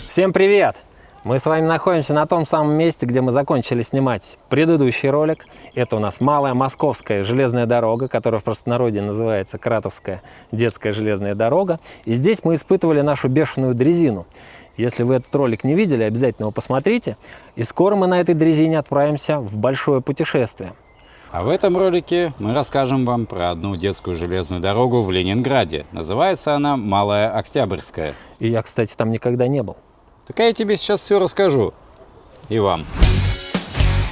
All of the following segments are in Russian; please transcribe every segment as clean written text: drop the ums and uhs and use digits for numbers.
Всем привет! Мы с вами находимся на том самом месте, где мы закончили снимать предыдущий ролик. Это у нас Малая Московская железная дорога, которая в простонародье называется Кратовская детская железная дорога. И здесь мы испытывали нашу бешеную дрезину. Если вы этот ролик не видели, обязательно его посмотрите. И скоро мы на этой дрезине отправимся в большое путешествие. А в этом ролике мы расскажем вам про одну детскую железную дорогу в Ленинграде. Называется она Малая Октябрьская. И я, кстати, там никогда не был. Так я тебе сейчас все расскажу. И вам.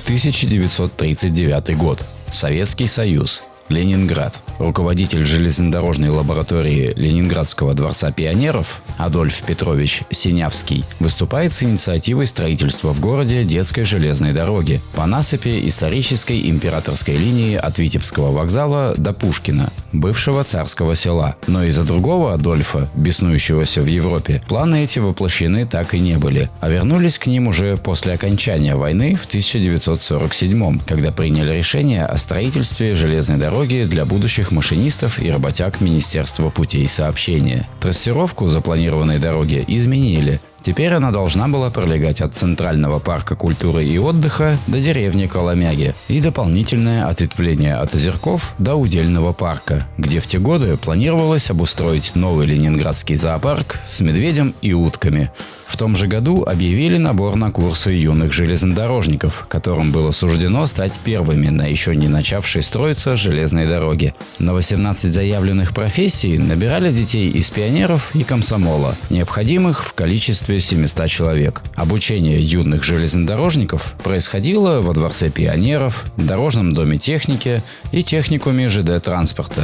1939 год. Советский Союз. Ленинград. Руководитель железнодорожной лаборатории Ленинградского дворца пионеров Адольф Петрович Синявский выступает с инициативой строительства в городе детской железной дороги по насыпи исторической императорской линии от Витебского вокзала до Пушкина, бывшего царского села. Но из-за другого Адольфа, беснующегося в Европе, планы эти воплощены так и не были, а вернулись к ним уже после окончания войны в 1947, когда приняли решение о строительстве железной дороги для будущих машинистов и работяг Министерства путей сообщения. Трассировку запланированной дороги изменили. Теперь она должна была пролегать от Центрального парка культуры и отдыха до деревни Коломяги и дополнительное ответвление от Озерков до Удельного парка, где в те годы планировалось обустроить новый ленинградский зоопарк с медведем и утками. В том же году объявили набор на курсы юных железнодорожников, которым было суждено стать первыми на еще не начавшей строиться железной дороге. На 18 заявленных профессий набирали детей из пионеров и комсомола, необходимых в количестве 700 человек. Обучение юных железнодорожников происходило во Дворце пионеров, Дорожном доме техники и техникуме ЖД-транспорта.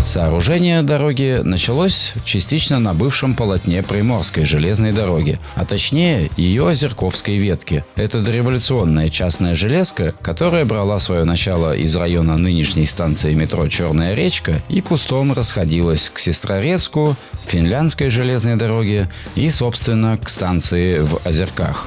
Сооружение дороги началось частично на бывшем полотне Приморской железной дороги, а точнее ее Озерковской ветки. Это дореволюционная частная железка, которая брала свое начало из района нынешней станции метро «Черная речка» и кустом расходилась к Сестрорецку, Финляндской железной дороге и, собственно, к станции в Озерках.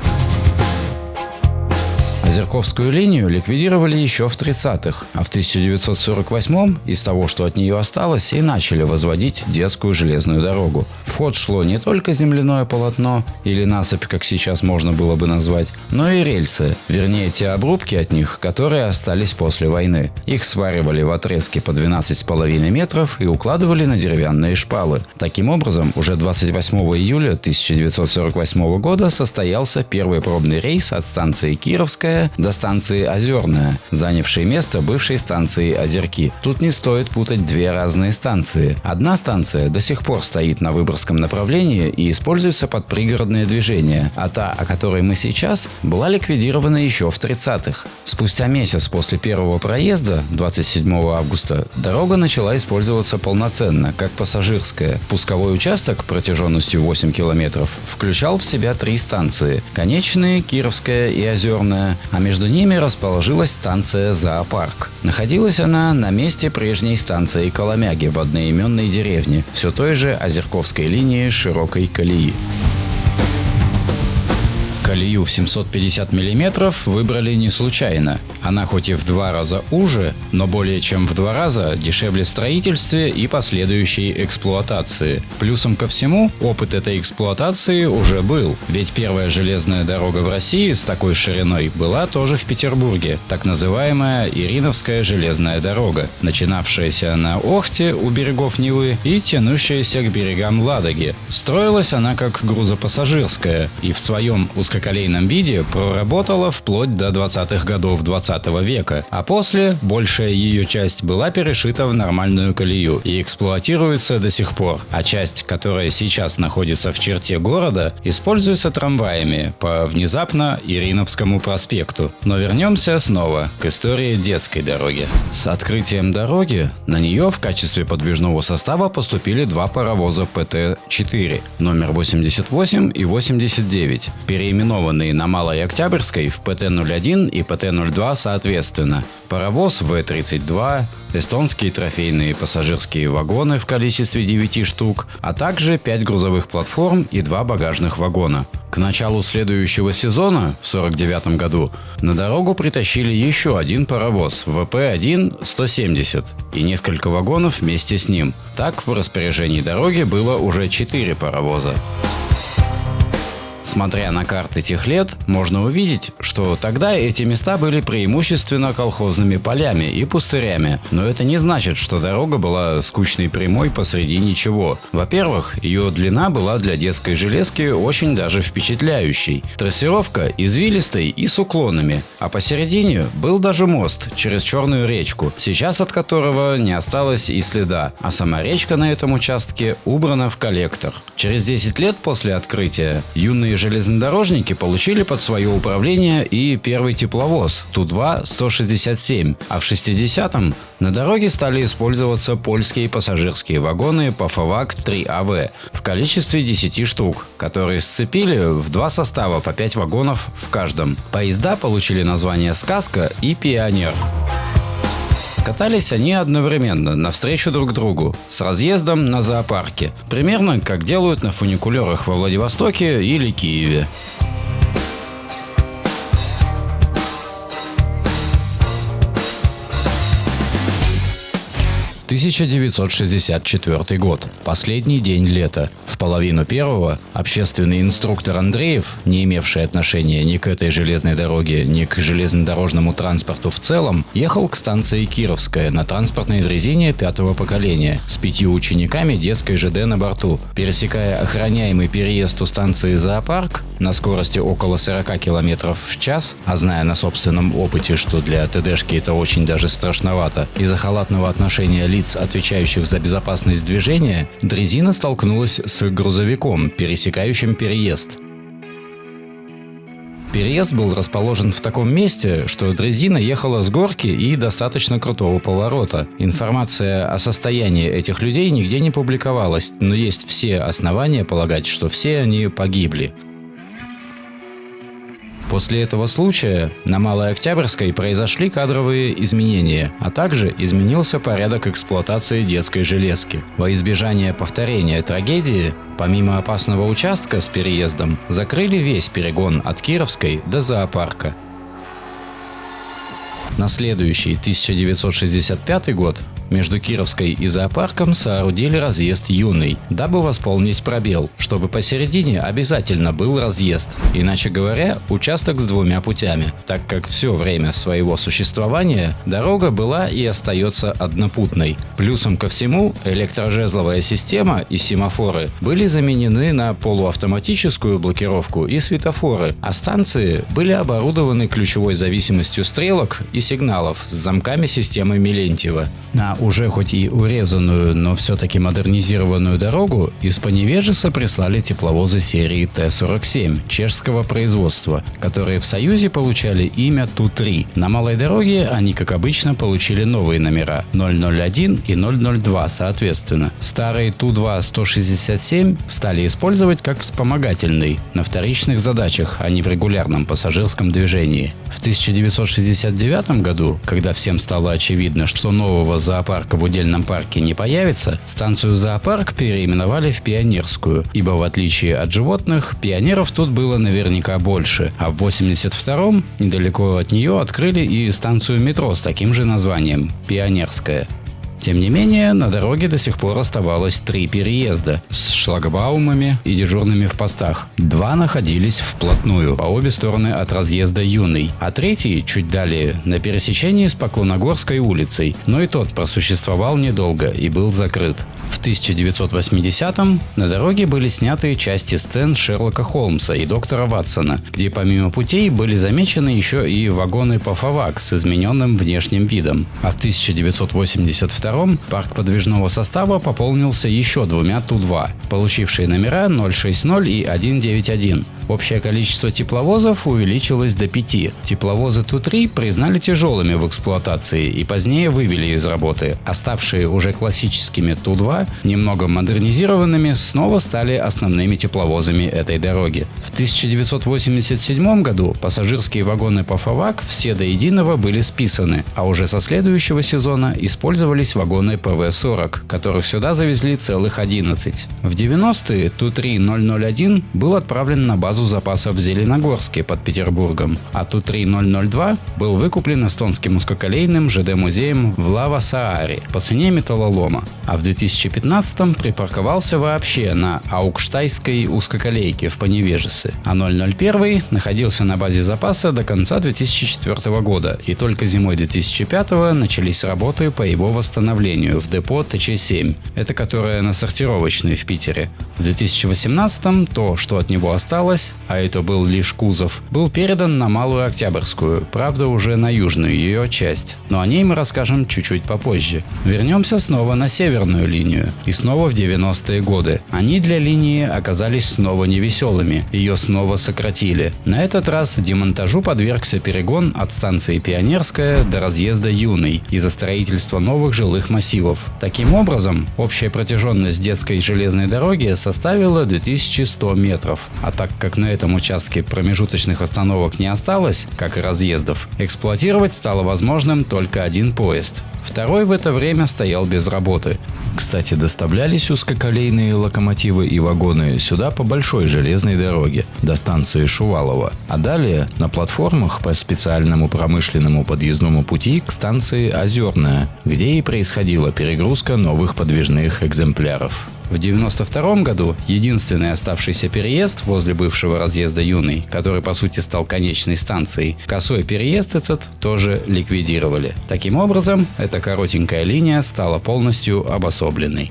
Озерковскую линию ликвидировали еще в 30-х, а в 1948-м из того, что от нее осталось, и начали возводить детскую железную дорогу. В ход шло не только земляное полотно, или насыпь, как сейчас можно было бы назвать, но и рельсы, вернее те обрубки от них, которые остались после войны. Их сваривали в отрезки по 12,5 метров и укладывали на деревянные шпалы. Таким образом, уже 28 июля 1948 года состоялся первый пробный рейс от станции Кировская до станции Озерная, занявшей место бывшей станции Озерки. Тут не стоит путать две разные станции. Одна станция до сих пор стоит на Выборгском направлении и используется под пригородное движение, а та, о которой мы сейчас, была ликвидирована еще в 30-х. Спустя месяц после первого проезда, 27 августа, дорога начала использоваться полноценно, как пассажирская. Пусковой участок протяженностью 8 километров включал в себя 3 станции – Конечные, Кировская и Озерная, а между ними расположилась станция «Зоопарк». Находилась она на месте прежней станции Коломяги в одноименной деревне, все той же Озерковской линии широкой колеи. Колею в 750 мм выбрали не случайно. Она хоть и в 2 раза уже, но более чем в 2 раза дешевле в строительстве и последующей эксплуатации. Плюсом ко всему, опыт этой эксплуатации уже был. Ведь первая железная дорога в России с такой шириной была тоже в Петербурге, так называемая Ириновская железная дорога, начинавшаяся на Охте у берегов Невы и тянущаяся к берегам Ладоги. Строилась она как грузопассажирская и в своем узкоколейном виде проработала вплоть до 20-х годов 20 века, а после большая ее часть была перешита в нормальную колею и эксплуатируется до сих пор, а часть, которая сейчас находится в черте города, используется трамваями по внезапно Ириновскому проспекту. Но вернемся снова к истории детской дороги. С открытием дороги на нее в качестве подвижного состава поступили 2 паровоза ПТ-4, номер 88 и 89, переименованные переименованный на Малой Октябрьской в ПТ-01 и ПТ-02 соответственно. Паровоз В-32, эстонские трофейные пассажирские вагоны в количестве 9 штук, а также 5 грузовых платформ и 2 багажных вагона. К началу следующего сезона, в 1949 году, на дорогу притащили еще один паровоз ВП-1-170 и несколько вагонов вместе с ним. Так в распоряжении дороги было уже 4 паровоза. Смотря на карты тех лет, можно увидеть, что тогда эти места были преимущественно колхозными полями и пустырями. Но это не значит, что дорога была скучной прямой посреди ничего. Во-первых, ее длина была для детской железки очень даже впечатляющей. Трассировка извилистой и с уклонами, а посередине был даже мост через Черную речку, сейчас от которого не осталось и следа, а сама речка на этом участке убрана в коллектор. Через 10 лет после открытия юные железнодорожники получили под свое управление и первый тепловоз Ту-2-167, а в 60-м на дороге стали использоваться польские пассажирские вагоны ПФВАК-3АВ в количестве 10 штук, которые сцепили в 2 состава по 5 вагонов в каждом. Поезда получили название «Сказка» и «Пионер». Катались они одновременно, навстречу друг другу, с разъездом на зоопарке. Примерно как делают на фуникулерах во Владивостоке или Киеве. 1964 год. Последний день лета. В половину первого общественный инструктор Андреев, не имевший отношения ни к этой железной дороге, ни к железнодорожному транспорту в целом, ехал к станции Кировская на транспортной дрезине 5-го поколения с 5 учениками детской ЖД на борту. Пересекая охраняемый переезд у станции Зоопарк на скорости около 40 км в час, а зная на собственном опыте, что для ТДшки это очень даже страшновато, из-за халатного отношения лиц, отвечающих за безопасность движения, дрезина столкнулась с грузовиком, пересекающим переезд. Переезд был расположен в таком месте, что дрезина ехала с горки и достаточно крутого поворота. Информация о состоянии этих людей нигде не публиковалась, но есть все основания полагать, что все они погибли. После этого случая на Малой Октябрьской произошли кадровые изменения, а также изменился порядок эксплуатации детской железки. Во избежание повторения трагедии, помимо опасного участка с переездом, закрыли весь перегон от Кировской до Зоопарка. На следующий 1965 год между Кировской и Зоопарком соорудили разъезд Юный, дабы восполнить пробел, чтобы посередине обязательно был разъезд, иначе говоря, участок с 2 путями, так как все время своего существования дорога была и остается однопутной. Плюсом ко всему, электрожезловая система и семафоры были заменены на полуавтоматическую блокировку и светофоры, а станции были оборудованы ключевой зависимостью стрелок и сигналов с замками системы Мелентьева. На уже хоть и урезанную, но все-таки модернизированную дорогу из Поневежеса прислали тепловозы серии Т-47 чешского производства, которые в Союзе получали имя Ту-3. На малой дороге они, как обычно, получили новые номера 001 и 002 соответственно. Старые Ту-2-167 стали использовать как вспомогательный на вторичных задачах, а не в регулярном пассажирском движении. В 1969 году, когда всем стало очевидно, что нового зоопарка в удельном парке не появится, станцию Зоопарк переименовали в Пионерскую, ибо в отличие от животных, пионеров тут было наверняка больше, а в 1982-м недалеко от нее открыли и станцию метро с таким же названием – Пионерская. Тем не менее, на дороге до сих пор оставалось 3 переезда с шлагбаумами и дежурными в постах. 2 находились вплотную, по обе стороны от разъезда Юный, а 3 чуть далее, на пересечении с Поклоногорской улицей, но и тот просуществовал недолго и был закрыт. В 1980-м на дороге были сняты части сцен Шерлока Холмса и доктора Ватсона, где помимо путей были замечены еще и вагоны ПФВАК с измененным внешним видом. А в 1982-м парк подвижного состава пополнился еще 2 Ту-2, получившие номера 060 и 191. Общее количество тепловозов увеличилось до 5. Тепловозы Ту-3 признали тяжелыми в эксплуатации и позднее вывели из работы. Оставшие уже классическими Ту-2, немного модернизированными, снова стали основными тепловозами этой дороги. В 1987 году пассажирские вагоны ПАФАВАК все до единого были списаны, а уже со следующего сезона использовались вагоны ПВ-40, которых сюда завезли целых 11. В 90-е Ту-3-001 был отправлен на базу запаса в Зеленогорске под Петербургом, а Ту-3-002 был выкуплен эстонским узкоколейным ЖД-музеем в Лавасааре по цене металлолома, а в 2015-м припарковался вообще на Аукштайской узкоколейке в Поневежесе, а 001 находился на базе запаса до конца 2004 года, и только зимой 2005 начались работы по его восстановлению в депо ТЧ-7, это которое на Сортировочной в Питере. В 2018-м то, что от него осталось, а это был лишь кузов, был передан на Малую Октябрьскую, правда уже на южную ее часть, но о ней мы расскажем чуть-чуть попозже. Вернемся снова на северную линию, и снова в 90-е годы. Они для линии оказались снова невеселыми, ее снова сократили. На этот раз демонтажу подвергся перегон от станции Пионерская до разъезда Юный из-за строительства новых жилых массивов. Таким образом, общая протяженность детской железной дороги составила 2100 метров. А так как на этом участке промежуточных остановок не осталось, как и разъездов, эксплуатировать стало возможным только один поезд. Второй в это время стоял без работы. Кстати, доставлялись узкоколейные локомотивы и вагоны сюда по большой железной дороге до станции Шувалова, а далее на платформах по специальному промышленному подъездному пути к станции Озерная, где и происходила перегрузка новых подвижных экземпляров. В 1992 году единственный оставшийся переезд возле бывшего разъезда Юный, который по сути стал конечной станцией, косой переезд этот тоже ликвидировали. Таким образом, эта коротенькая линия стала полностью обособленной.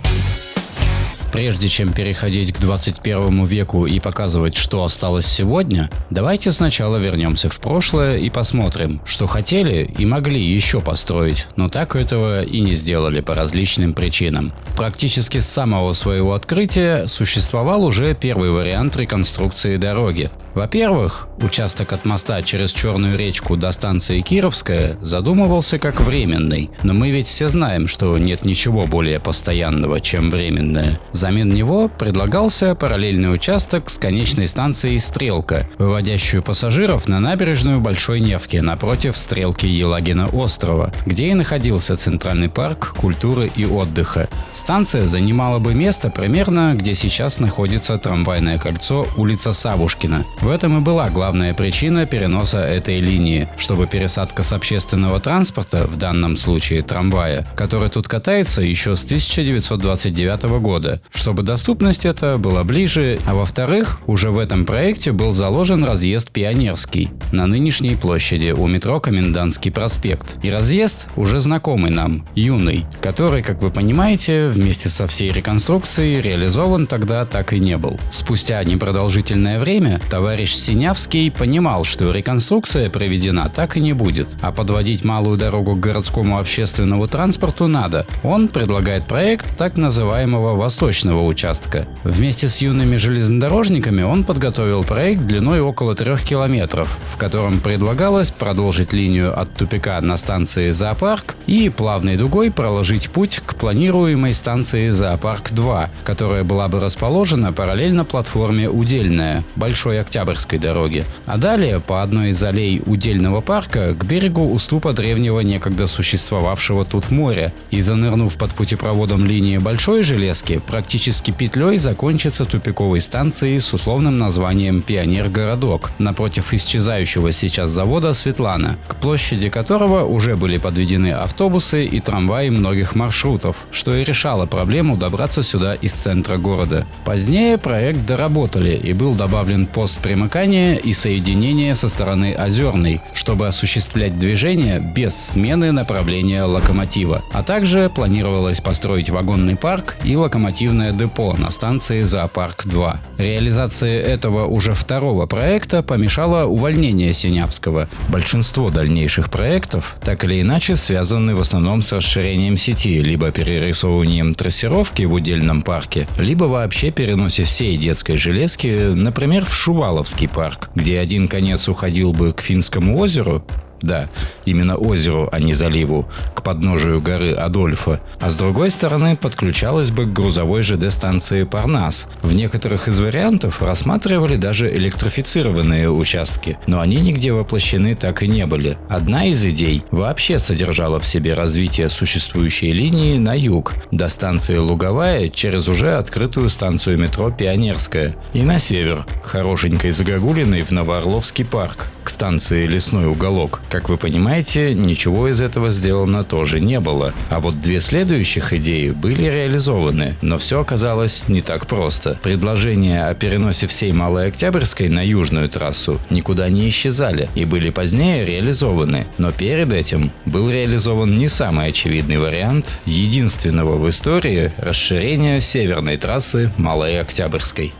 Прежде чем переходить к 21 веку и показывать, что осталось сегодня, давайте сначала вернемся в прошлое и посмотрим, что хотели и могли еще построить, но так этого и не сделали по различным причинам. Практически с самого своего открытия существовал уже первый вариант реконструкции дороги. Во-первых, участок от моста через Черную речку до станции Кировская задумывался как временный, но мы ведь все знаем, что нет ничего более постоянного, чем временное. Взамен него предлагался параллельный участок с конечной станцией Стрелка, выводящую пассажиров на набережную Большой Невки напротив Стрелки Елагина острова, где и находился Центральный парк культуры и отдыха. Станция занимала бы место примерно, где сейчас находится трамвайное кольцо улица Савушкина. В этом и была главная причина переноса этой линии, чтобы пересадка с общественного транспорта, в данном случае трамвая, который тут катается еще с 1929 года, чтобы доступность эта была ближе, а во-вторых, уже в этом проекте был заложен разъезд Пионерский на нынешней площади у метро Комендантский проспект, и разъезд, уже знакомый нам, Юный, который, как вы понимаете, вместе со всей реконструкцией реализован тогда так и не был. Спустя непродолжительное время товарищ Синявский понимал, что реконструкция проведена так и не будет, а подводить малую дорогу к городскому общественному транспорту надо. Он предлагает проект так называемого восточного участка. Вместе с юными железнодорожниками он подготовил проект длиной около 3 километров, в котором предлагалось продолжить линию от тупика на станции Зоопарк и плавной дугой проложить путь к планируемой станции Зоопарк-2, которая была бы расположена параллельно платформе Удельная, Большой Октябрьской дороги, а далее по одной из аллей Удельного парка к берегу уступа древнего некогда существовавшего тут моря, и занырнув под путепроводом линии Большой Железки, практически петлей закончится тупиковой станцией с условным названием Пионер-городок напротив исчезающего сейчас завода Светлана, к площади которого уже были подведены автобусы и трамваи многих маршрутов, что и решало проблему добраться сюда из центра города. Позднее проект доработали и был добавлен пост примыкания и соединения со стороны Озерной, чтобы осуществлять движение без смены направления локомотива, а также планировалось построить вагонный парк и локомотивное депо на станции Зоопарк-2. Реализация этого уже второго проекта помешало увольнение Синявского. Большинство дальнейших проектов так или иначе связаны в основном с расширением сети, либо перерисовыванием трассировки в удельном парке, либо вообще переносе всей детской железки, например, в Шувалово, Шуваловский парк, где один конец уходил бы к Финскому озеру, да, именно озеру, а не заливу, к подножию горы Адольфа, а с другой стороны подключалась бы к грузовой ЖД-станции Парнас. В некоторых из вариантов рассматривали даже электрифицированные участки, но они нигде воплощены так и не были. Одна из идей вообще содержала в себе развитие существующей линии на юг, до станции Луговая через уже открытую станцию метро Пионерская, и на север, хорошенькой загогулиной в Новоорловский парк, к станции Лесной уголок. Как вы понимаете, ничего из этого сделано тоже не было. А вот две следующих идеи были реализованы, но все оказалось не так просто. Предложения о переносе всей Малой Октябрьской на южную трассу никуда не исчезали и были позднее реализованы. Но перед этим был реализован не самый очевидный вариант единственного в истории расширения северной трассы Малой Октябрьской.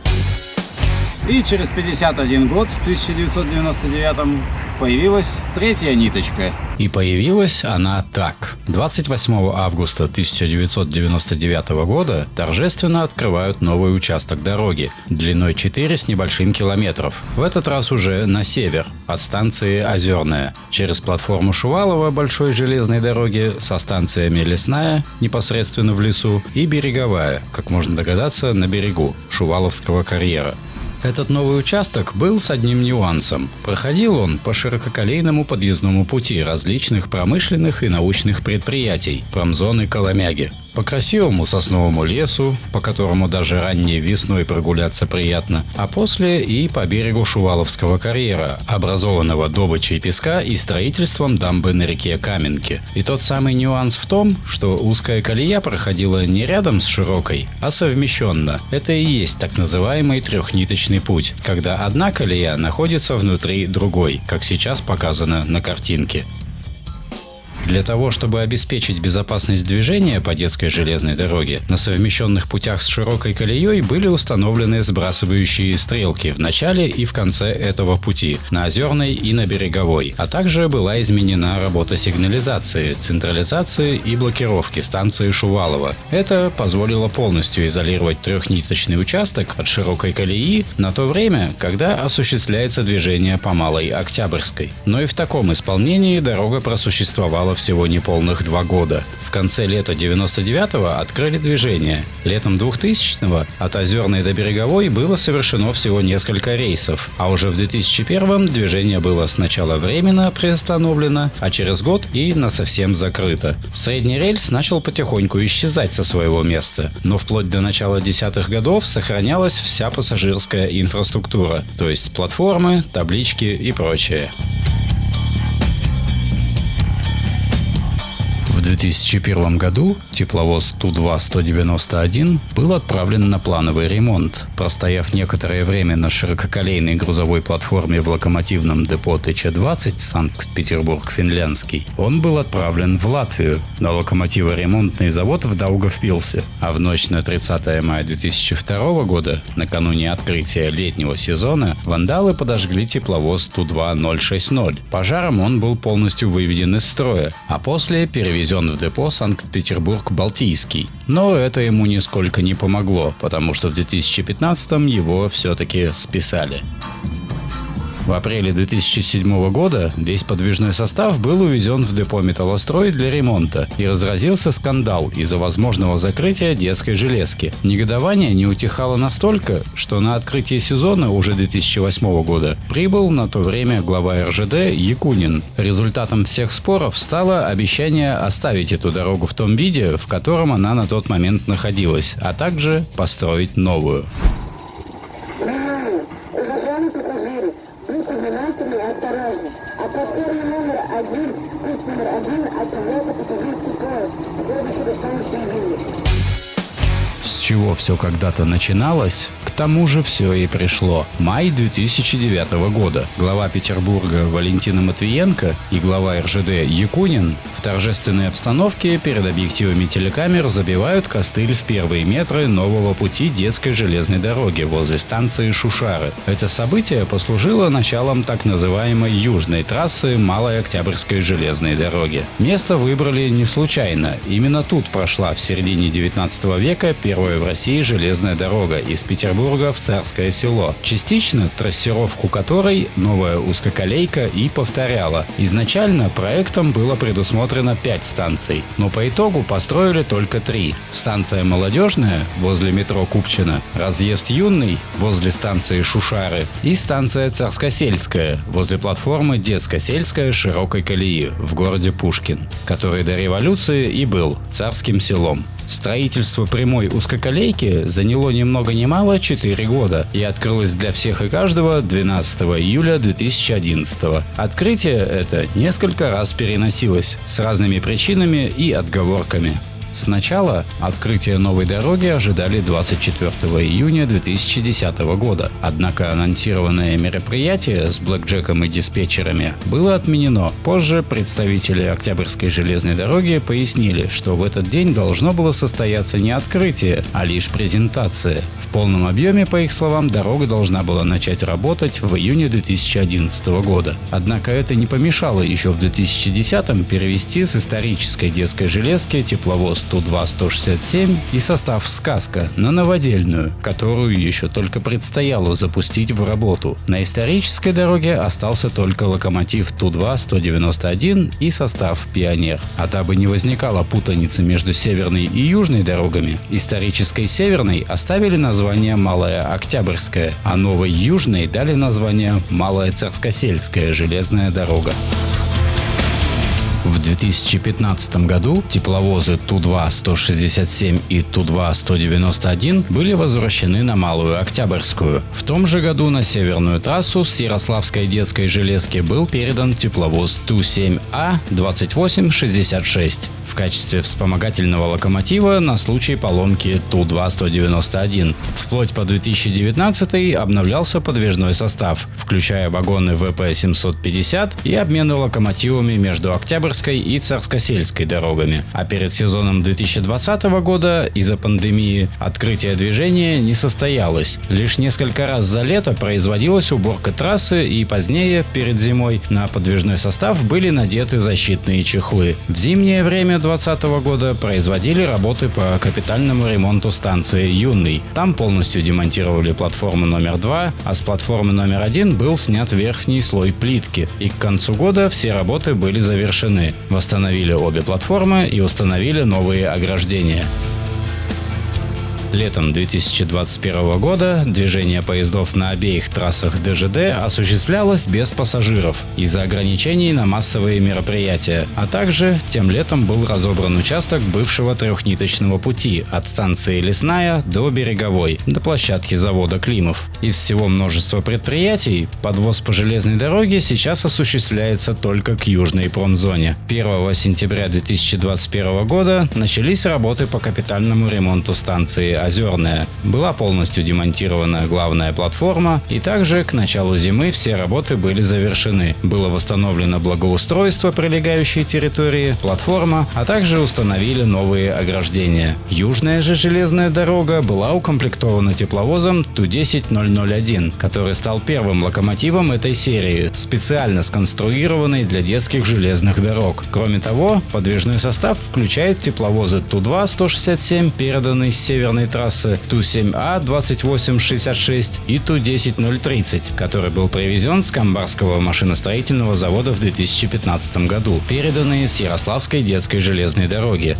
И через 51 год, в 1999-м, появилась третья ниточка. И появилась она так. 28 августа 1999 года торжественно открывают новый участок дороги длиной 4 с небольшим километров. В этот раз уже на север, от станции Озерная, через платформу Шувалова большой железной дороги со станциями Лесная, непосредственно в лесу, и Береговая, как можно догадаться, на берегу Шуваловского карьера. Этот новый участок был с одним нюансом. Проходил он по ширококолейному подъездному пути различных промышленных и научных предприятий промзоны Коломяги. По красивому сосновому лесу, по которому даже ранней весной прогуляться приятно, а после и по берегу Шуваловского карьера, образованного добычей песка и строительством дамбы на реке Каменки. И тот самый нюанс в том, что узкая колея проходила не рядом с широкой, а совмещенно. Это и есть так называемый трехниточный путь, когда одна колея находится внутри другой, как сейчас показано на картинке. Для того, чтобы обеспечить безопасность движения по детской железной дороге, на совмещенных путях с широкой колеей были установлены сбрасывающие стрелки в начале и в конце этого пути, на Озерной и на Береговой, а также была изменена работа сигнализации, централизации и блокировки станции Шувалова. Это позволило полностью изолировать трехниточный участок от широкой колеи на то время, когда осуществляется движение по Малой Октябрьской. Но и в таком исполнении дорога просуществовала всего неполных 2 года. В конце лета 99-го открыли движение. Летом 2000-го от Озерной до Береговой было совершено всего несколько рейсов, а уже в 2001-м движение было сначала временно приостановлено, а через год и насовсем закрыто. Средний рельс начал потихоньку исчезать со своего места, но вплоть до начала 10-х годов сохранялась вся пассажирская инфраструктура, то есть платформы, таблички и прочее. В 2001 году тепловоз Ту-2-191 был отправлен на плановый ремонт. Простояв некоторое время на ширококолейной грузовой платформе в локомотивном депо ТЧ-20 Санкт-Петербург-Финляндский, он был отправлен в Латвию на локомотиворемонтный завод в Даугавпилсе. А в ночь на 30 мая 2002 года, накануне открытия летнего сезона, вандалы подожгли тепловоз Ту-2-060. Пожаром он был полностью выведен из строя, а после перевезен в депо Санкт-Петербург-Балтийский. Но это ему нисколько не помогло, потому что в 2015-м его все-таки списали. В апреле 2007 года весь подвижной состав был увезен в депо «Металлострой» для ремонта, и разразился скандал из-за возможного закрытия детской железки. Негодование не утихало настолько, что на открытие сезона уже 2008 года прибыл на то время глава РЖД Якунин. Результатом всех споров стало обещание оставить эту дорогу в том виде, в котором она на тот момент находилась, а также построить новую. С чего все когда-то начиналось, к тому же все и пришло. Май 2009 года. Глава Петербурга Валентина Матвиенко и глава РЖД Якунин в торжественной обстановке перед объективами телекамер забивают костыль в первые метры нового пути детской железной дороги возле станции Шушары. Это событие послужило началом так называемой южной трассы Малой Октябрьской железной дороги. Место выбрали не случайно. Именно тут прошла в середине 19 века первая в России железная дорога из Петербурга Петербурга в Царское Село, частично трассировку которой новая узкоколейка и повторяла. Изначально проектом было предусмотрено 5 станций, но по итогу построили только 3. Станция Молодежная возле метро Купчино, разъезд Юнный возле станции Шушары и станция Царскосельская возле платформы Детско-сельская широкой колеи в городе Пушкин, который до революции и был Царским Селом. Строительство прямой узкоколейки заняло ни много ни мало 4 года и открылось для всех и каждого 12 июля 2011. Открытие это несколько раз переносилось с разными причинами и отговорками. Сначала открытие новой дороги ожидали 24 июня 2010 года, однако анонсированное мероприятие с блэкджеком и диспетчерами было отменено. Позже представители Октябрьской железной дороги пояснили, что в этот день должно было состояться не открытие, а лишь презентация. В полном объеме, по их словам, дорога должна была начать работать в июне 2011 года. Однако это не помешало еще в 2010-м перевести с исторической детской железки тепловоз Ту-2-167 и состав «Сказка» на новодельную, которую еще только предстояло запустить в работу. На исторической дороге остался только локомотив Ту-2-191 и состав «Пионер». А дабы не возникало путаницы между северной и южной дорогами, исторической северной оставили название «Малая Октябрьская», а новой южной дали название «Малая Царскосельская железная дорога». В 2015 году тепловозы Ту-2-167 и Ту-2-191 были возвращены на Малую Октябрьскую. В том же году на северную трассу с Ярославской детской железки был передан тепловоз Ту-7А-2866 в качестве вспомогательного локомотива на случай поломки Ту-2-191. Вплоть по 2019 обновлялся подвижной состав, включая вагоны ВП-750 и обмену локомотивами между Октябрьской и Царскосельской дорогами. А перед сезоном 2020 года из-за пандемии открытие движения не состоялось. Лишь несколько раз за лето производилась уборка трассы, и позднее, перед зимой, на подвижной состав были надеты защитные чехлы. В зимнее время 2020 года производили работы по капитальному ремонту станции Юнный. Там полностью демонтировали платформу номер 2, а с платформы номер 1 был снят верхний слой плитки. И к концу года все работы были завершены. Восстановили обе платформы и установили новые ограждения. Летом 2021 года движение поездов на обеих трассах ДЖД осуществлялось без пассажиров из-за ограничений на массовые мероприятия, а также тем летом был разобран участок бывшего трехниточного пути от станции Лесная до Береговой, до площадки завода Климов. Из всего множества предприятий подвоз по железной дороге сейчас осуществляется только к южной промзоне. 1 сентября 2021 года начались работы по капитальному ремонту станции Озерная. Была полностью демонтирована главная платформа, и также к началу зимы все работы были завершены. Было восстановлено благоустройство прилегающей территории, платформа, а также установили новые ограждения. Южная же железная дорога была укомплектована тепловозом Ту-10-001, который стал первым локомотивом этой серии, специально сконструированный для детских железных дорог. Кроме того, подвижной состав включает тепловозы Ту-2-167, переданный с северной трассы, Ту-7А-2866 и Ту-10-030, который был привезен с Камбарского машиностроительного завода в 2015 году, переданные с Ярославской детской железной дороги,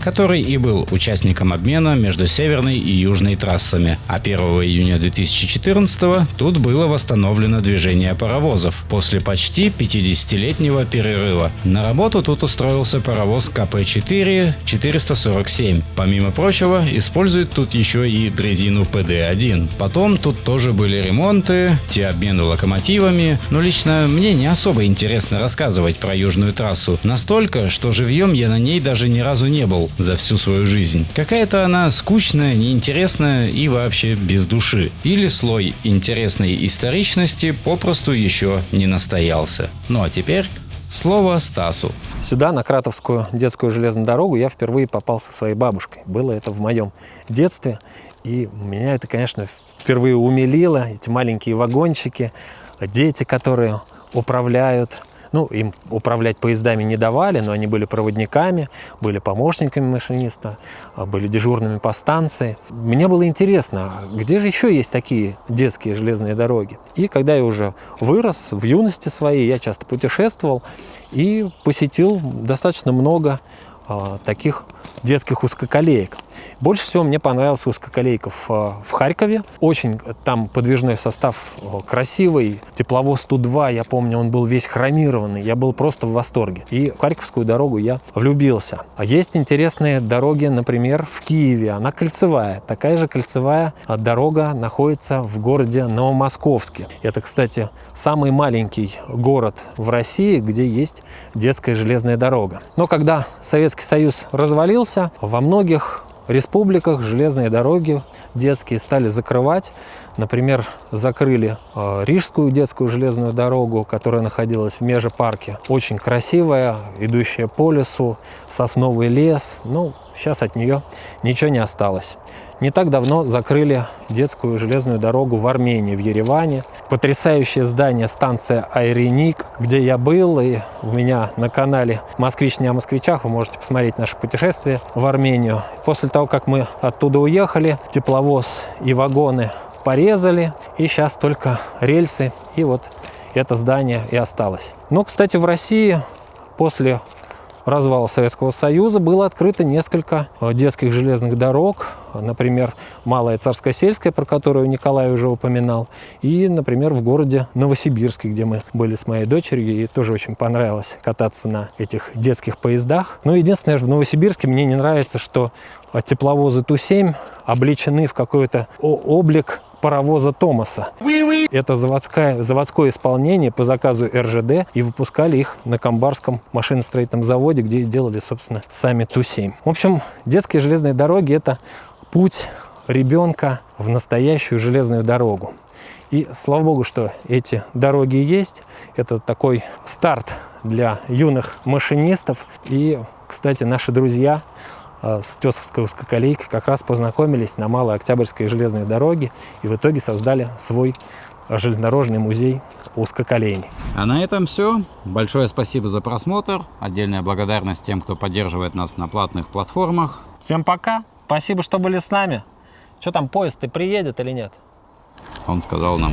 который и был участником обмена между северной и южной трассами. А 1 июня 2014 тут было восстановлено движение паровозов после почти 50-летнего перерыва. На работу тут устроился паровоз КП-4-447. Помимо прочего, используют тут еще и дрезину ПД-1. Потом тут тоже были ремонты, те обмены локомотивами, но лично мне не особо интересно рассказывать про южную трассу. Настолько, что живьем я на ней даже ни разу не был за всю свою жизнь. Какая-то она скучная, неинтересная и вообще без души. Или слой интересной историчности попросту еще не настоялся. Ну а теперь слово Стасу. Сюда, на Кратовскую детскую железную дорогу, я впервые попал со своей бабушкой. Было это в моем детстве. И меня это, конечно, впервые умилило. Эти маленькие вагончики, дети, которые управляют Ну, им управлять поездами не давали, но они были проводниками, были помощниками машиниста, были дежурными по станции. Мне было интересно, где же еще есть такие детские железные дороги? И когда я уже вырос, в юности своей, я часто путешествовал и посетил достаточно много таких детских узкоколеек. Больше всего мне понравился узкоколейка в Харькове. Очень там подвижной состав красивый. Тепловоз Ту-2, я помню, он был весь хромированный. Я был просто в восторге. И в Харьковскую дорогу я влюбился. А есть интересные дороги, например, в Киеве. Она кольцевая. Такая же кольцевая дорога находится в городе Новомосковске. Это, кстати, самый маленький город в России, где есть детская железная дорога. Но когда Советский Союз развалился, во многих республиках железные дороги детские стали закрывать. Например, закрыли Рижскую детскую железную дорогу, которая находилась в Межепарке. Очень красивая, идущая по лесу, сосновый лес. Ну, сейчас от нее ничего не осталось. Не так давно закрыли детскую железную дорогу в Армении, в Ереване. Потрясающее здание, станция Айреник, где я был. И у меня на канале «Москвич не о москвичах» вы можете посмотреть наше путешествие в Армению. После того, как мы оттуда уехали, тепловоз и вагоны порезали. И сейчас только рельсы. И вот это здание и осталось. Но, кстати, в России после развала Советского Союза было открыто несколько детских железных дорог. Например, Малая Царско-Сельская, про которую Николай уже упоминал. И, например, в городе Новосибирске, где мы были с моей дочерью. И тоже очень понравилось кататься на этих детских поездах. Но единственное, в Новосибирске мне не нравится, что тепловозы Ту-7 облечены в какой-то облик паровоза Томаса. Это заводское исполнение по заказу РЖД, и выпускали их на Камбарском машиностроительном заводе, где делали, собственно, сами Ту-7. В общем, детские железные дороги – это путь ребенка в настоящую железную дорогу. И слава богу, что эти дороги есть. Это такой старт для юных машинистов. И, кстати, наши друзья с Тесовской узкоколейкой как раз познакомились на Малой Октябрьской железной дороге и в итоге создали свой железнодорожный музей узкоколейный. А на этом все. Большое спасибо за просмотр. Отдельная благодарность тем, кто поддерживает нас на платных платформах. Всем пока. Спасибо, что были с нами. Что там, поезд-то приедет или нет? Он сказал нам...